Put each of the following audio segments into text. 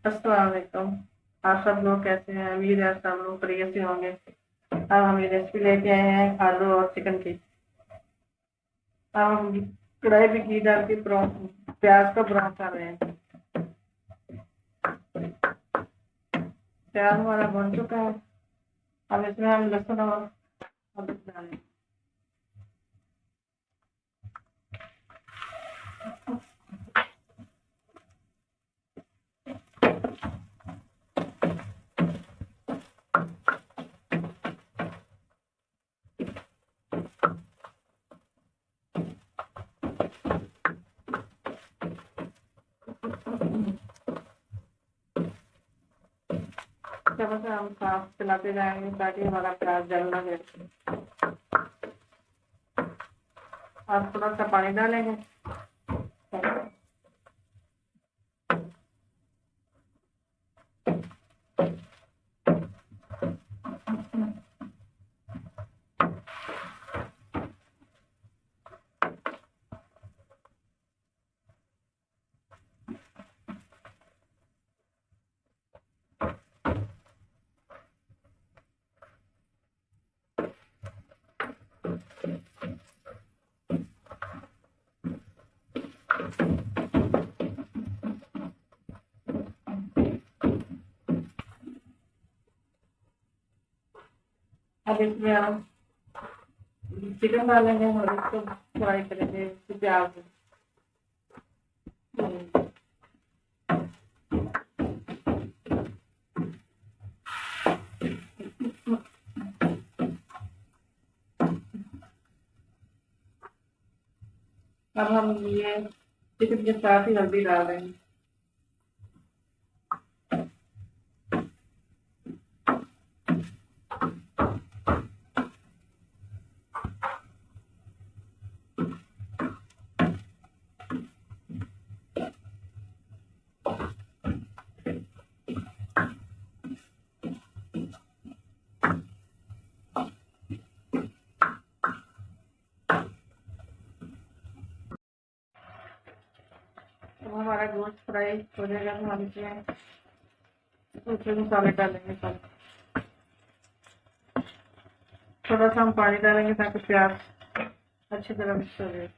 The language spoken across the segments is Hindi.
अस्सलाम वालेकुम। आप सब लोग कैसे हैं? उम्मीद है सब लोग बढ़िया से होंगे। अब हम ये रेसिपी लेके आए हैं आलू और चिकन की। अब हम कढ़ाई में घी डाल के प्याज का ब्राउन कर रहे हैं। प्याज हमारा बन चुका है। अब इसमें हम लहसुन और अदरक डालें। चलो से हम साफ चलाते जाएंगे ताकि हमारा प्याज जल ना जाए। अब थोड़ा सा पानी डालेंगे। अब इसमें हम चिकन डालेंगे और इसको फ्राई करेंगे प्याज में। अब हम ये चिकन के साथ ही हल्दी डाल देंगे। तो हमारा गोश्त फ्राई हो जाएगा तो हम इसमें दूसरे मसाले डालेंगे सब। थोड़ा सा हम पानी डालेंगे ताकि प्याज अच्छी तरह मिक्स हो जाए।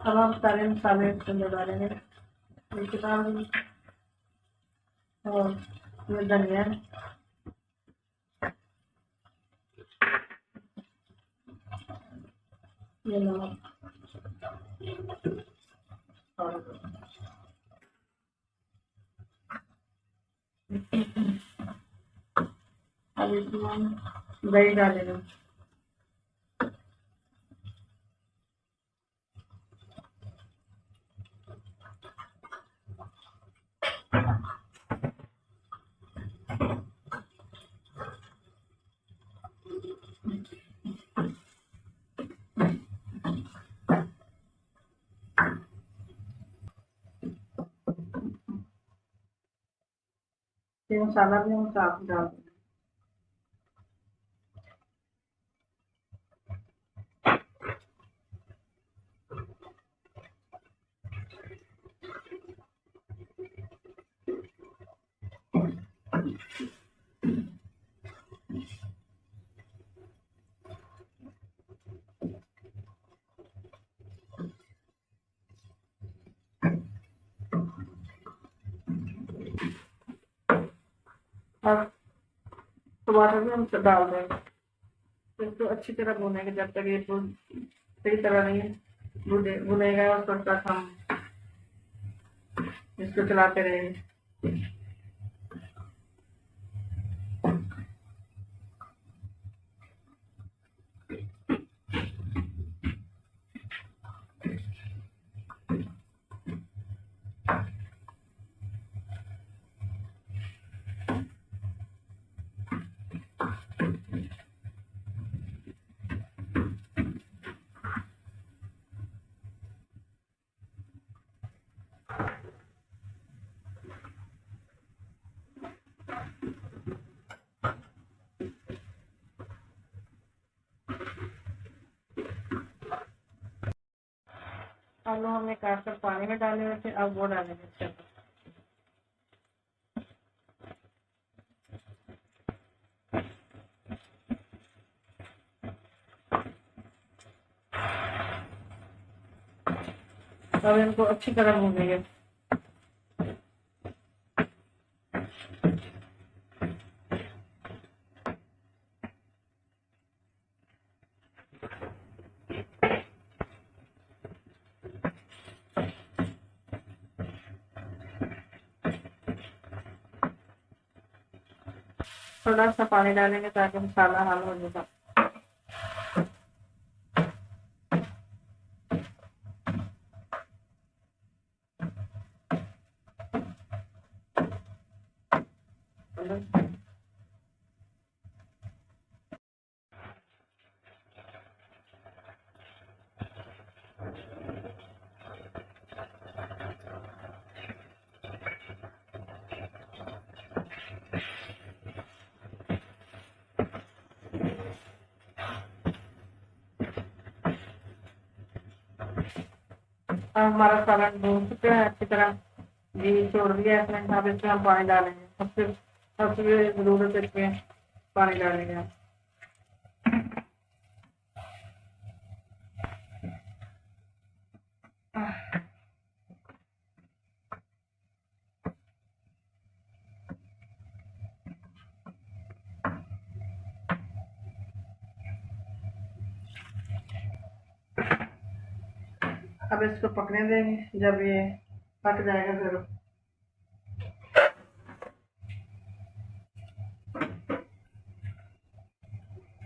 अब हम सारे मसाले इसके अंदर डालेंगे। नीचे डाल और ये धनिया, ये नमक और अब इसमें हम दही डालेंगे। ये मसाला भी हम साथ में डाल देंगे। और टमाटर भी हम डाल देंगे। इसको अच्छी तरह भूनेंगे जब तक ये सही तरह नहीं भुनेगा और तब तक हम इसको चलाते रहेंगे। आलू हमने काट कर पानी में डाले हुए थे, अब वो डालेंगे इसके अंदर। अब इनको अच्छी तरह भूनेंगे। थोड़ा सा पानी डालेंगे ताकि मसाला हाल हो जाए। अब हमारा सालन भून चुका है अच्छी तरह, घी छोड़ दिया है इसमें। अब इसमें हम पानी डालेंगे, सबसे जरूरत है इसमें पानी डालेंगे हम। अब इसको पकने देंगे, जब ये पक जाएगा फिर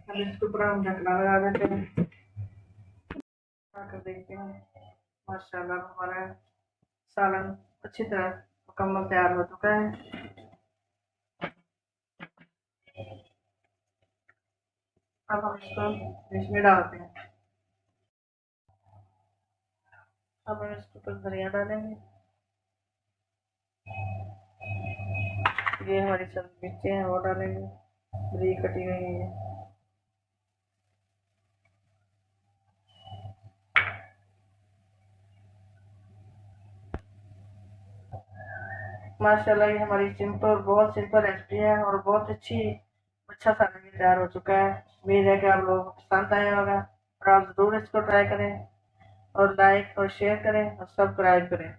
अब इसके ऊपर हम ढकना लगा देते हैं। कर देखते हैं, माशाल्लाह हमारा सालन अच्छी तरह मुकम्मल तैयार हो चुका है। अब हम इसको डिश में डालते हैं। अब हम इसके ऊपर धनिया डालेंगे। ये हमारी सब मिर्चें हैं वो डालेंगे, बारीक कटी हुई है। माशाल्लाह ये हमारी सिंपल, बहुत सिंपल रेसिपी है और बहुत अच्छा खाना भी तैयार हो चुका है। उम्मीद है कि आप लोगों को पसंद आया होगा और आप ज़रूर इसको ट्राई करें और लाइक और शेयर करें और सब्सक्राइब करें।